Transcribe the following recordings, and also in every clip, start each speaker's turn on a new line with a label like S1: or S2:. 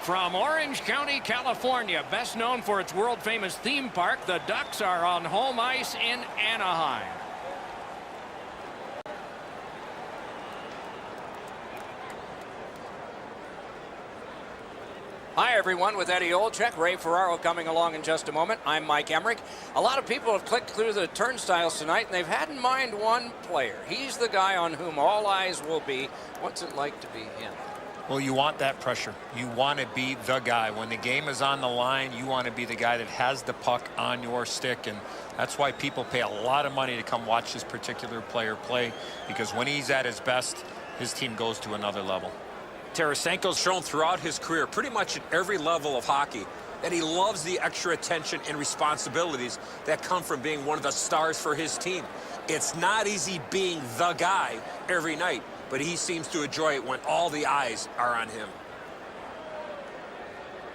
S1: From Orange County, California, best known for its world-famous theme park, the Ducks are on home ice in Anaheim.
S2: Hi, everyone, with Eddie Olczyk. Ray Ferraro coming along in just a moment. I'm Mike Emmerich. A lot of people have clicked through the turnstiles tonight, and they've had in mind one player. He's the guy on whom all eyes will be. What's it like to be him?
S3: Well, you want that pressure. You want to be the guy. When the game is on the line, you want to be the guy that has the puck on your stick, and that's why people pay a lot of money to come watch this particular player play, because when he's at his best, his team goes to another level.
S4: Tarasenko's shown throughout his career, pretty much at every level of hockey, that he loves the extra attention and responsibilities that come from being one of the stars for his team. It's not easy being the guy every night, but he seems to enjoy it when all the eyes are on him.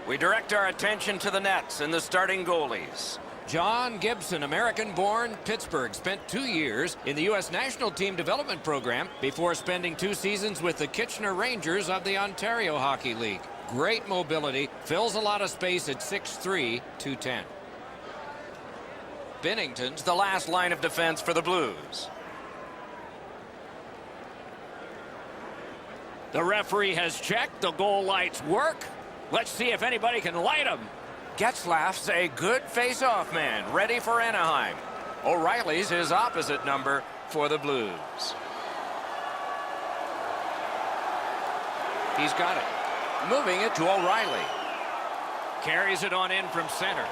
S1: We direct our attention to the nets and the starting goalies. John Gibson, American-born, Pittsburgh, spent 2 years in the U.S. National Team Development Program before spending 2 seasons with the Kitchener Rangers of the Ontario Hockey League. Great mobility, fills a lot of space at 6'3", 210. Binnington's the last line of defense for the Blues. The referee has checked. The goal lights work. Let's see if anybody can light them. Getzlaf's a good face-off man, ready for Anaheim. O'Reilly's his opposite number for the Blues. He's got it. Moving it to O'Reilly. Carries it on in from center.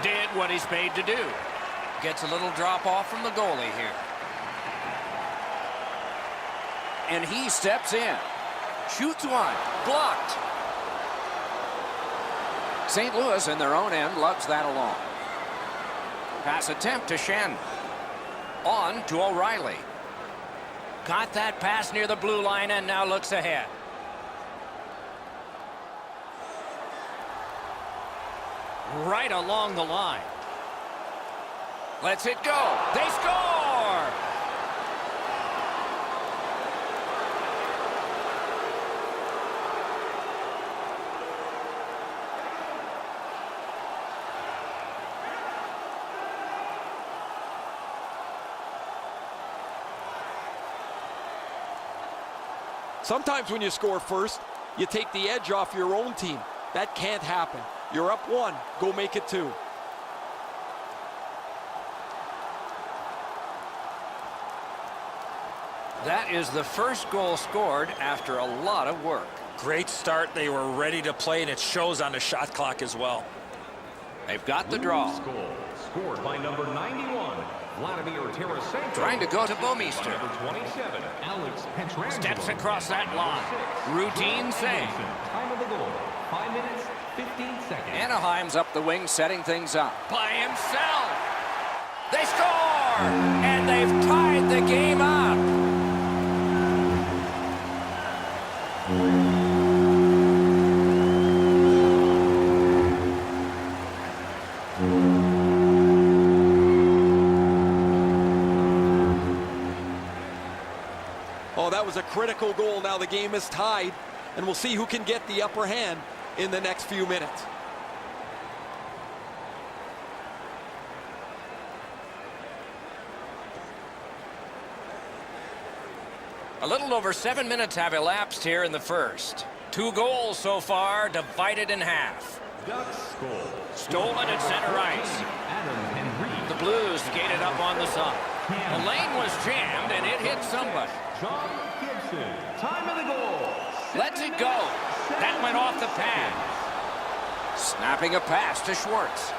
S1: Did what he's paid to do. Gets a little drop off from the goalie here. And he steps in. Shoots one. Blocked. St. Louis in their own end lugs that along. Pass attempt to Shen. On to O'Reilly. Got that pass near the blue line and now looks ahead. Right along the line. Lets it go. They score!
S5: Sometimes when you score first, you take the edge off your own team. That can't happen. You're up 1. Go make it 2.
S1: That is the first goal scored after a lot of work.
S4: Great start. They were ready to play, and it shows on the shot clock as well.
S1: They've got the draw.
S6: Scored by number 91, Vladimir Tarasenko.
S1: Trying to go to Bouwmeester.
S6: Number 27, Alex Pietrangelo.
S1: Steps across that line. Routine save.
S6: Time of the goal, 5 minutes, 15 seconds.
S2: Anaheim's up the wing, setting things up.
S1: By himself. They score! And they've tied the game up.
S5: Oh, that was a critical goal. Now the game is tied, and we'll see who can get the upper hand in the next few minutes.
S1: A little over 7 minutes have elapsed here in the first. 2 goals so far, divided in half.
S6: Ducks goal.
S1: Stolen at center ice. The Blues skated up on the side. The lane was jammed, and it hit somebody.
S6: John Gibson. Time of the goal.
S1: Lets it go. That went off the pad.
S2: Snapping a pass to Schwartz.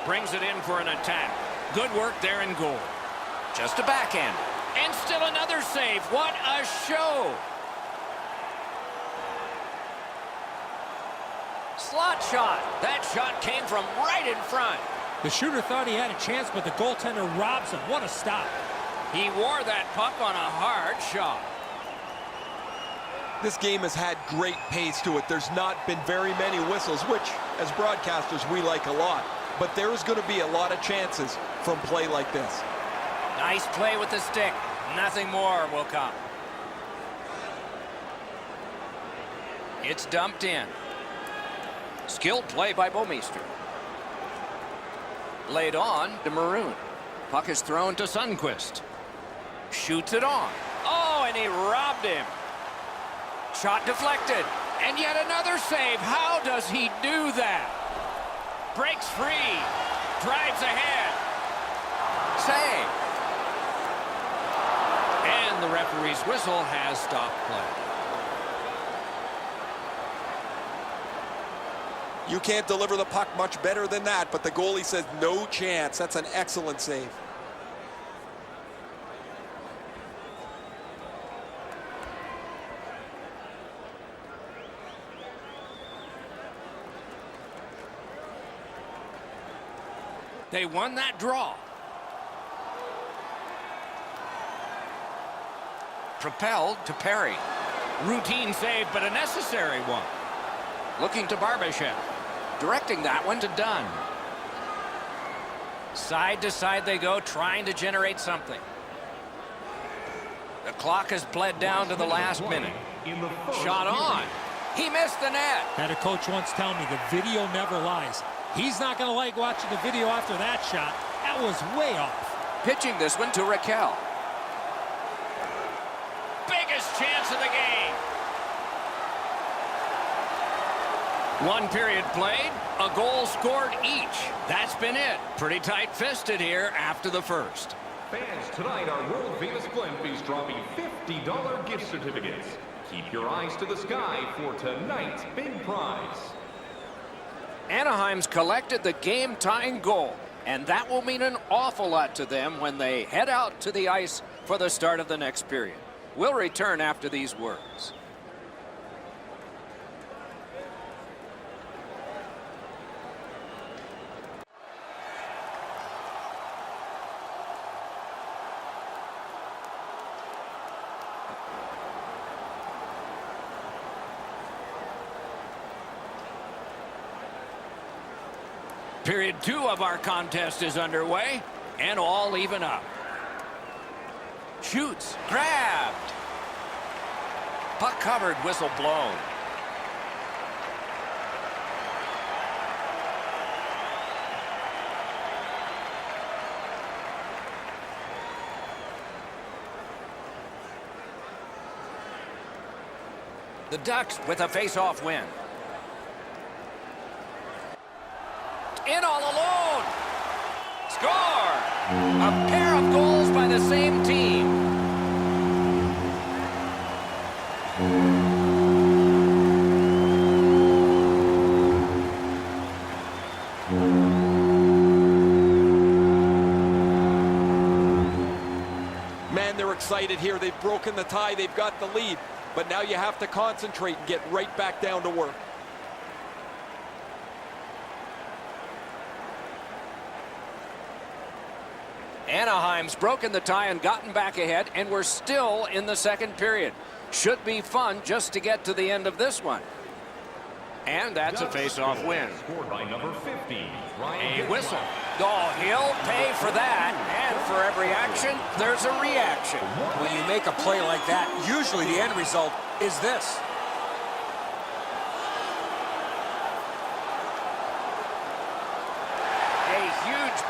S1: Brings it in for an attack. Good work there in goal. Just a backhand. And still another save. What a show. Slot shot. That shot came from right in front.
S7: The shooter thought he had a chance, but the goaltender robs him. What a stop.
S1: He wore that puck on a hard shot.
S5: This game has had great pace to it. There's not been very many whistles, which, as broadcasters, we like a lot. But there's going to be a lot of chances from play like this.
S1: Nice play with the stick. Nothing more will come.
S2: It's dumped in. Skilled play by Bomeister. Laid on to Maroon. Puck is thrown to Sundqvist. Shoots it on. Oh, and he robbed him. Shot deflected. And yet another save. How does he do that? Breaks free. Drives ahead. Save. And the referee's whistle has stopped play.
S5: You can't deliver the puck much better than that, but the goalie says no chance. That's an excellent save.
S2: They won that draw. Propelled to Perry.
S1: Routine save, but a necessary one.
S2: Looking to Barbashev. Directing that one to Dunn. Side to side they go, trying to generate something. The clock has bled down to the last minute. Shot on. He missed the net.
S7: Had a coach once tell me the video never lies. He's not going to like watching the video after that shot. That was way off.
S2: Pitching this one to Raquel.
S1: Biggest chance of the game. One period played, a goal scored each. That's been it. Pretty tight-fisted here after the first.
S6: Fans, tonight our world-famous Glenn is dropping $50 gift certificates. Keep your eyes to the sky for tonight's big prize.
S2: Anaheim's collected the game-tying goal, and that will mean an awful lot to them when they head out to the ice for the start of the next period. We'll return after these words.
S1: Period 2 of our contest is underway, and all even up.
S2: Shoots, grabbed. Puck covered, whistle blown. The Ducks with a face-off win. In all alone. Score! A pair of goals by the same team.
S5: Man, they're excited here. They've broken the tie. They've got the lead. But now you have to concentrate and get right back down to work.
S2: Anaheim's broken the tie and gotten back ahead, and we're still in the second period. Should be fun just to get to the end of this one. And that's a face-off win.
S6: Scored by number 50,
S2: A whistle. Oh, he'll pay for that. And for every action, there's a reaction.
S4: When you make a play like that, usually the end result is this.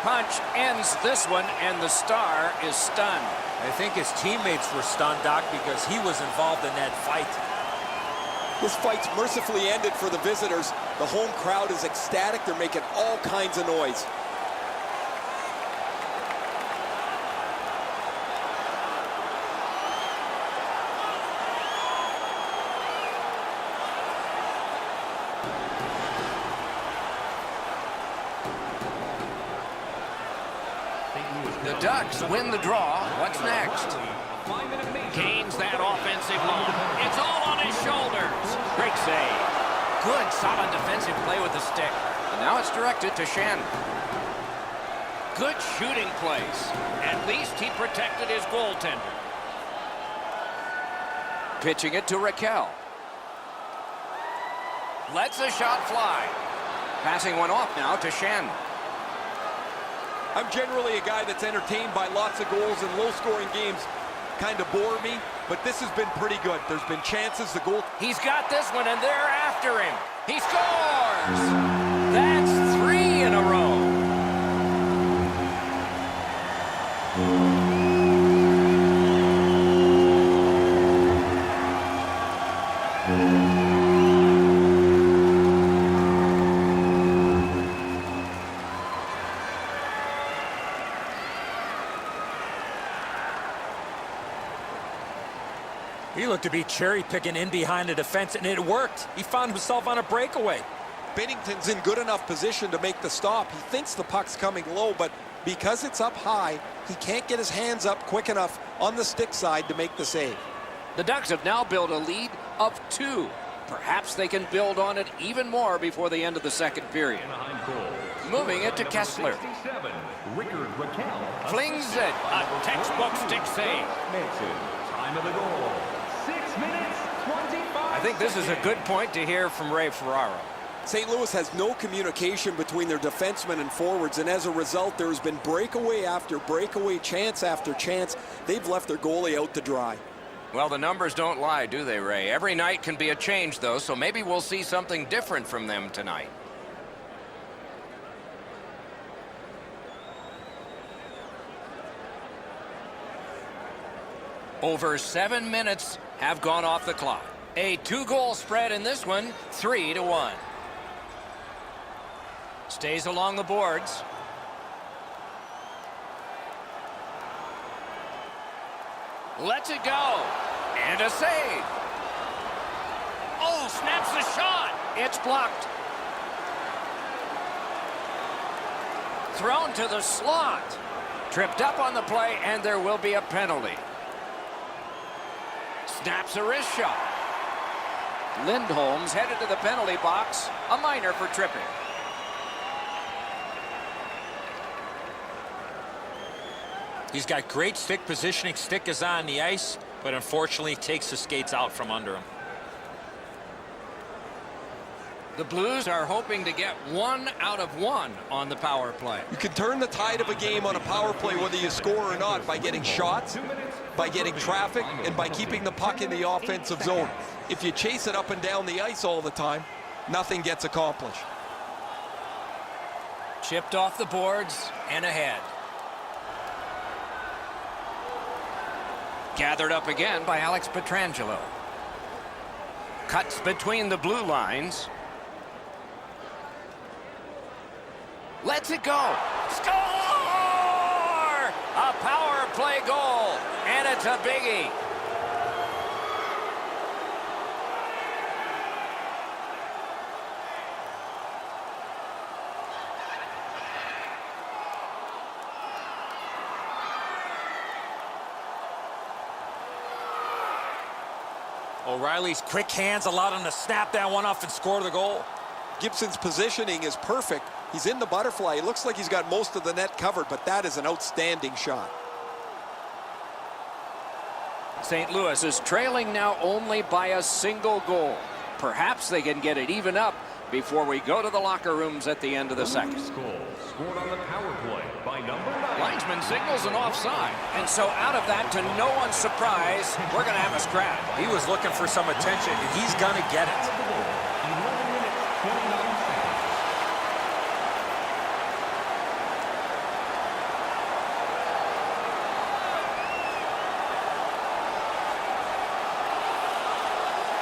S2: Punch ends this one, and the Star is stunned.
S4: I think his teammates were stunned, Doc, because he was involved in that fight.
S5: This fight's mercifully ended for the visitors. The home crowd is ecstatic. They're making all kinds of noise.
S2: The Ducks win the draw. What's next?
S1: Gains that offensive line. It's all on his shoulders.
S2: Great save. Good, solid defensive play with the stick. And now it's directed to Shannon.
S1: Good shooting place. At least he protected his goaltender.
S2: Pitching it to Raquel. Lets the shot fly. Passing one off now to Shannon.
S5: I'm generally a guy that's entertained by lots of goals, and low-scoring games kind of bore me, but this has been pretty good. There's been chances. The goal.
S2: He's got this one, and they're after him. He scores! That's 3 in a row.
S3: He looked to be cherry-picking in behind the defense, and it worked. He found himself on a breakaway.
S5: Binnington's in good enough position to make the stop. He thinks the puck's coming low, but because it's up high, he can't get his hands up quick enough on the stick side to make the save.
S2: The Ducks have now built a lead of 2. Perhaps they can build on it even more before the end of the second period. Moving it to Kessler. Flings it. A textbook stick save.
S6: Time of the goal, 6 minutes, 25
S2: I think this is a good point to hear from Ray Ferraro.
S5: St. Louis has no communication between their defensemen and forwards, and as a result, there has been breakaway after breakaway, chance after chance. They've left their goalie out to dry.
S2: Well, the numbers don't lie, do they, Ray? Every night can be a change, though, so maybe we'll see something different from them tonight. Over 7 minutes have gone off the clock. A 2-goal spread in this one, 3-1. Stays along the boards. Lets it go. And a save. Oh, snaps the shot. It's blocked. Thrown to the slot. Tripped up on the play, and there will be a penalty. Snaps a wrist shot. Lindholm's headed to the penalty box. A minor for tripping.
S3: He's got great stick positioning. Stick is on the ice, but unfortunately takes the skates out from under him.
S2: The Blues are hoping to get 1 out of 1 on the power play.
S5: You can turn the tide of a game on a power play whether you score or not by getting shots, by getting traffic, and by keeping the puck in the offensive zone. If you chase it up and down the ice all the time, nothing gets accomplished.
S2: Chipped off the boards and ahead. Gathered up again by Alex Pietrangelo. Cuts between the blue lines. Lets it go. Score! A power play goal, and it's a biggie.
S3: O'Reilly's quick hands allowed him to snap that one off and score the goal.
S5: Gibson's positioning is perfect. He's in the butterfly. It looks like he's got most of the net covered, but that is an outstanding shot.
S2: St. Louis is trailing now only by a single goal. Perhaps they can get it even up before we go to the locker rooms at the end of the second.
S6: Scored on the power play by number 9.
S2: Linesman signals an offside. And so out of that, to no one's surprise, we're going to have a scrap.
S3: He was looking for some attention, and he's going to get it.
S6: 11 minutes, 29 seconds.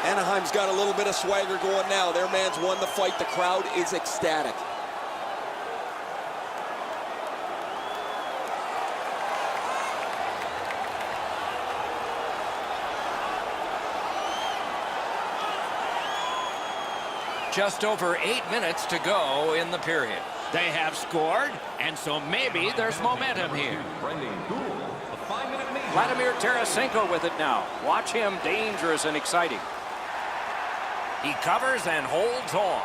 S5: Anaheim's got a little bit of swagger going now. Their man's won the fight. The crowd is ecstatic.
S2: Just over 8 minutes to go in the period. They have scored, and so maybe there's momentum here. Vladimir Tarasenko with it now. Watch him, dangerous and exciting. He covers and holds on.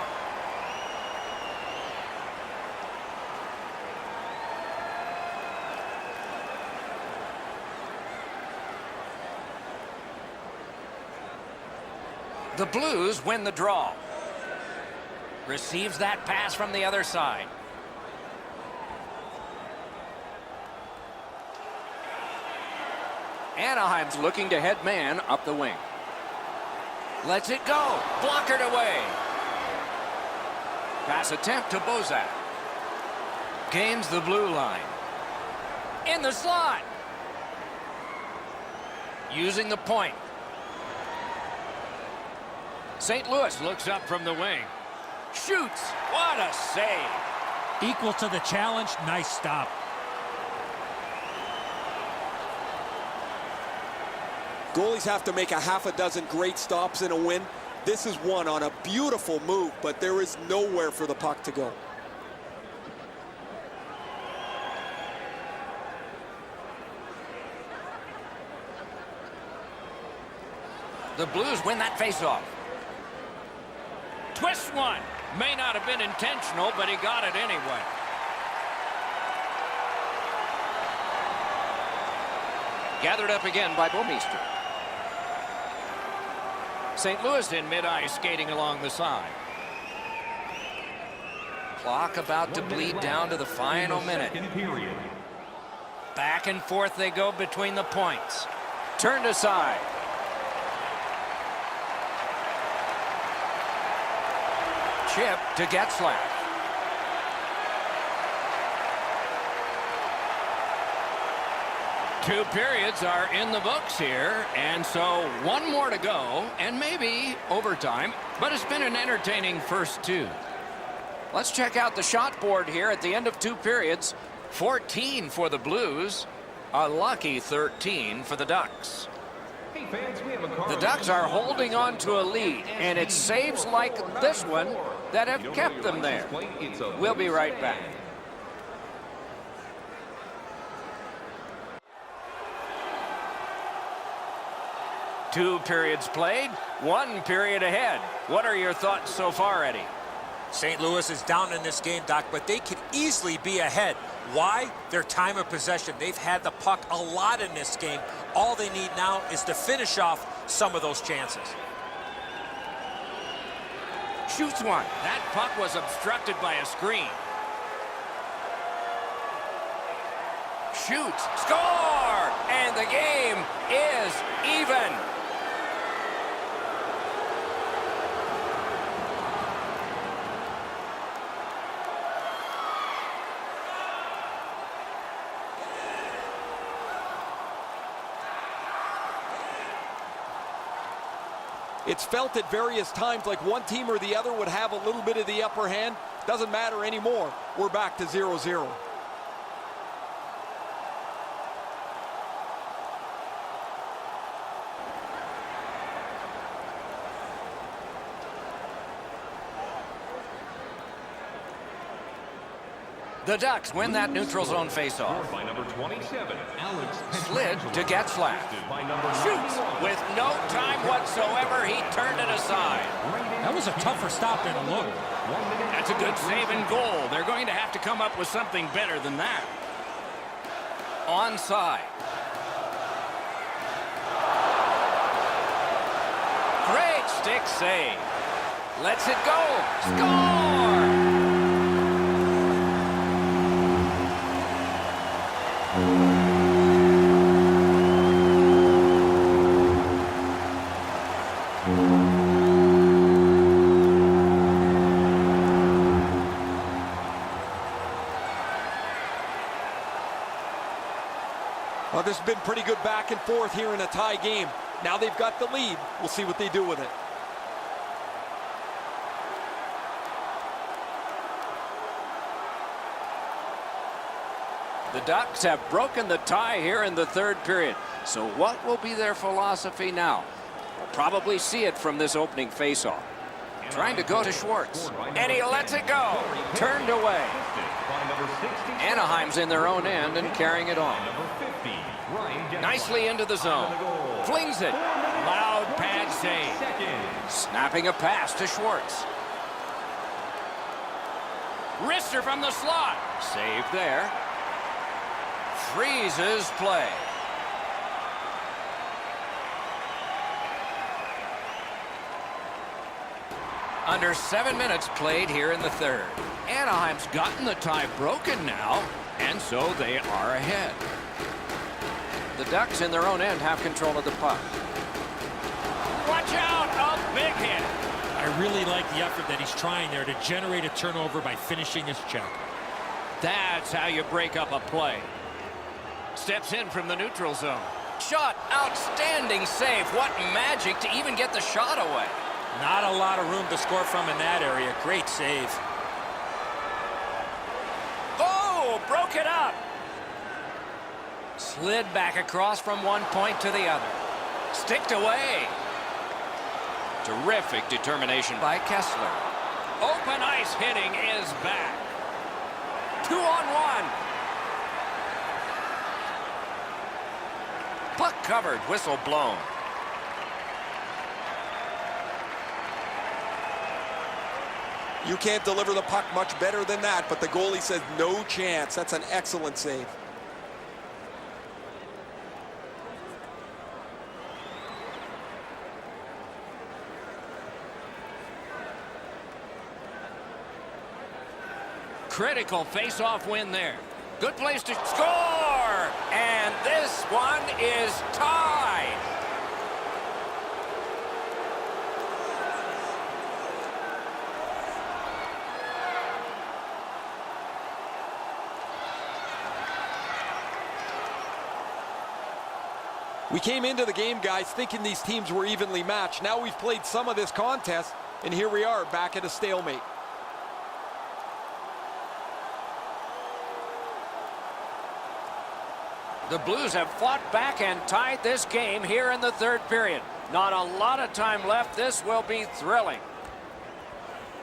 S2: The Blues win the draw. Receives that pass from the other side. Anaheim's looking to head man up the wing. Lets it go. Blockered away. Pass attempt to Bozak. Gains the blue line. In the slot. Using the point. St. Louis looks up from the wing. Shoots. What a save.
S7: Equal to the challenge. Nice stop.
S5: Goalies have to make a half a dozen great stops in a win. This is one on a beautiful move, but there is nowhere for the puck to go.
S2: The Blues win that faceoff.
S1: Twist one. May not have been intentional, but he got it anyway.
S2: Gathered up again by Bouwmeester.
S1: St. Louis in mid-ice skating along the side.
S2: Clock about to bleed down to the final minute.
S1: Back and forth they go between the points.
S2: Turned aside. Chip to Getzlaf.
S1: Two periods are in the books here, and so one more to go, and maybe overtime, but it's been an entertaining first two.
S2: Let's check out the shot board here at the end of two periods. 14 for the Blues, a lucky 13 for the Ducks. The Ducks are holding on to a lead, and it's saves like this one that have kept them there. We'll be right back.
S1: Two periods played, one period ahead. What are your thoughts so far, Eddie?
S4: St. Louis is down in this game, Doc, but they could easily be ahead. Why? Their time of possession. They've had the puck a lot in this game. All they need now is to finish off some of those chances.
S2: Shoots one.
S1: That puck was obstructed by a screen.
S2: Shoots. Score! And the game is even.
S5: It's felt at various times like one team or the other would have a little bit of the upper hand. Doesn't matter anymore. We're back to 0-0.
S2: The Ducks win that neutral zone faceoff.
S6: By number 27, Alex
S2: Slid to Getzlaf. Shoots with no time whatsoever. He turned it aside.
S7: That was a tougher stop than it looked.
S1: That's a good save and goal. They're going to have to come up with something better than that.
S2: Onside. Great stick save. Lets it go. Score!
S5: Well, this has been pretty good back and forth here in a tie game. Now they've got the lead. We'll see what they do with it.
S2: The Ducks have broken the tie here in the third period. So what will be their philosophy now? We'll probably see it from this opening faceoff. Trying to go to Schwartz. And he lets it go. Turned away. Anaheim's in their own end and carrying it on. Nicely into the zone. Flings it.
S1: Loud pad save.
S2: Snapping a pass to Schwartz.
S1: Wrister from the slot.
S2: Saved there. Freezes play. Under 7 minutes played here in the third. Anaheim's gotten the tie broken now, and so they are ahead. The The Ducks in their own end have control of the puck.
S1: Watch out, a big hit.
S7: I really like the effort that he's trying there to generate a turnover by finishing his check.
S1: That's how you break up a play. Steps in from the neutral zone.
S2: Shot, outstanding save. What magic to even get the shot away.
S3: Not a lot of room to score from in that area. Great save.
S2: Oh, broke it up. Slid back across from one point to the other. Sticked away.
S1: Terrific determination by Kessler. Open ice hitting is back.
S2: 2-on-1. Puck covered, whistle blown.
S5: You can't deliver the puck much better than that, but the goalie says no chance. That's an excellent save.
S1: Critical face-off win there. Good place to score!
S2: And this one is tied.
S5: We came into the game, guys, thinking these teams were evenly matched. Now we've played some of this contest, and here we are back at a stalemate.
S2: The Blues have fought back and tied this game here in the third period. Not a lot of time left. This will be thrilling.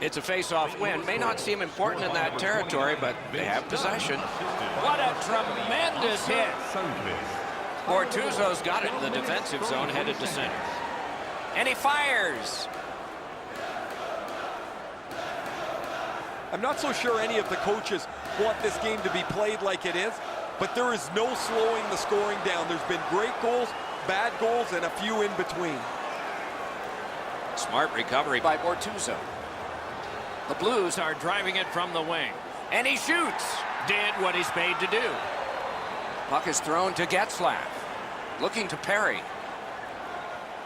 S1: It's a face-off win. May not seem important in that territory, but they have possession.
S2: What a tremendous hit.
S1: Bortuzzo's got it in the defensive zone, headed to center.
S2: And he fires.
S5: I'm not so sure any of the coaches want this game to be played like it is, but there is no slowing the scoring down. There's been great goals, bad goals, and a few in between.
S1: Smart recovery by Bortuzzo. The Blues are driving it from the wing. And he shoots. Did what he's paid to do.
S2: Puck is thrown to Getzlaff. Looking to Perry.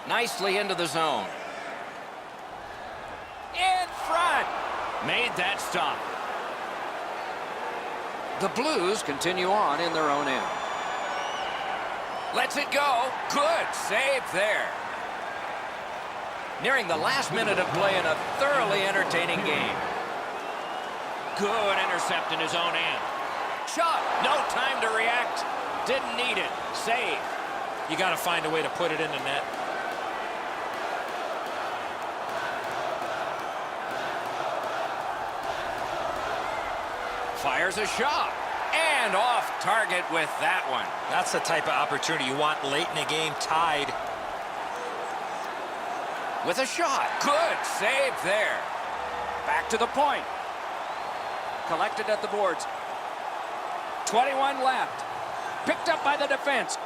S2: Nicely into the zone. In front.
S1: Made that stop.
S2: The Blues continue on in their own end. Lets it go. Good save there. Nearing the last minute of play in a thoroughly entertaining game.
S1: Good intercept in his own end.
S2: Shot. No time to react. Didn't need it. Save.
S3: You got to find a way to put it in the net.
S1: Fires a shot. And off target with that one.
S3: That's the type of opportunity you want late in the game, tied.
S2: With a shot. Good save there. Back to the point. Collected at the boards. 21 left. Picked up by the defense.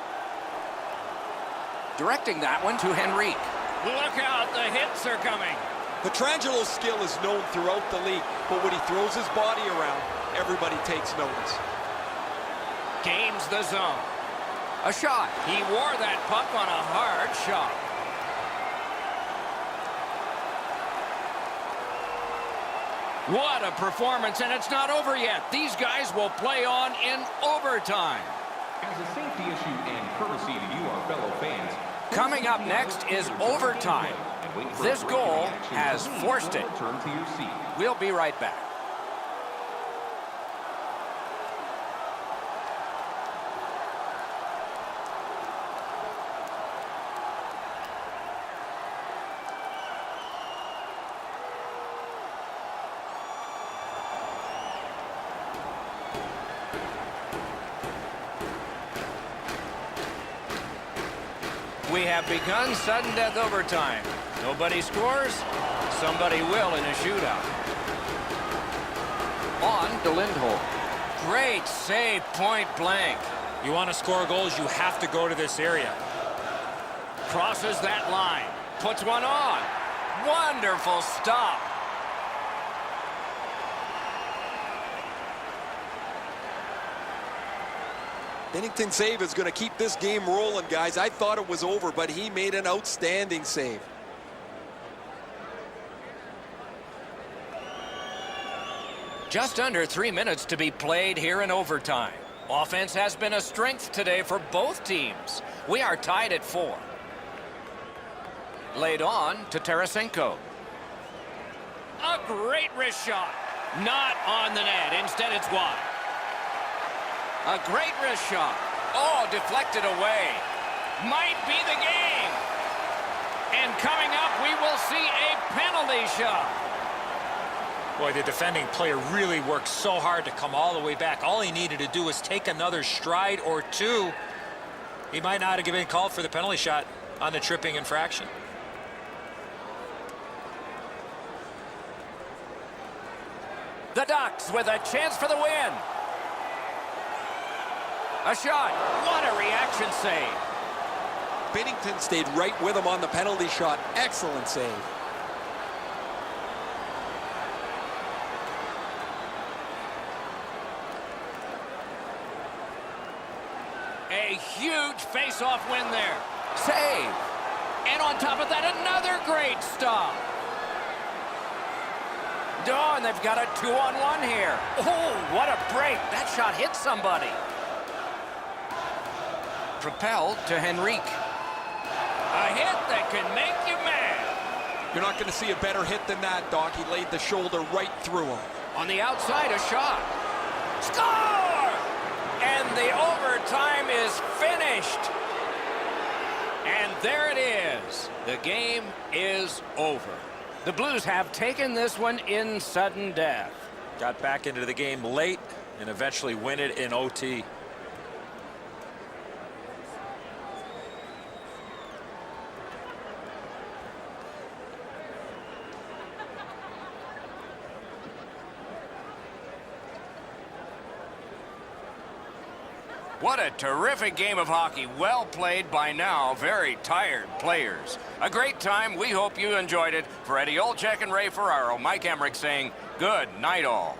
S2: Directing that one to Henrique.
S1: Look out, the hits are coming.
S5: Petrangelo's skill is known throughout the league, but when he throws his body around, everybody takes notice.
S1: Gains the zone.
S2: A shot.
S1: He wore that puck on a hard shot. What a performance, and it's not over yet. These guys will play on in overtime.
S6: As a safety issue and courtesy to you, our fellow fans,
S2: coming up next is overtime. This goal has forced it.
S6: Return to your seat.
S2: We'll be right back.
S1: We have begun sudden death overtime. Nobody scores, somebody will in a shootout.
S2: On to Lindholm. Great save, point blank.
S3: You want to score goals, you have to go to this area.
S1: Crosses that line, puts one on. Wonderful stop.
S5: Binnington's save is going to keep this game rolling, guys. I thought it was over, but he made an outstanding save.
S1: Just under 3 minutes to be played here in overtime. Offense has been a strength today for both teams. We are tied at 4. Laid on to Tarasenko. A great wrist shot. Not on the net. Instead, it's wide. A great wrist shot. Oh, deflected away. Might be the game. And coming up, we will see a penalty shot.
S3: Boy, the defending player really worked so hard to come all the way back. All he needed to do was take another stride or two. He might not have been called for the penalty shot on the tripping infraction.
S1: The Ducks with a chance for the win. A shot. What a reaction save.
S5: Binnington stayed right with him on the penalty shot. Excellent save.
S1: A huge face-off win there. Save. And on top of that, another great stop. Oh, and they've got a 2-on-1 here. Oh, what a break. That shot hit somebody. Propelled to Henrique. A hit that can make you mad.
S5: You're not going to see a better hit than that, Doc. He laid the shoulder right through him.
S1: On the outside, a shot. Score! And the overtime is finished. And there it is. The game is over. The Blues have taken this one in sudden death.
S4: Got back into the game late and eventually win it in OT.
S1: What a terrific game of hockey. Well played by now. Very tired players. A great time. We hope you enjoyed it. For Eddie Olczyk and Ray Ferraro, Mike Emmerich saying good night all.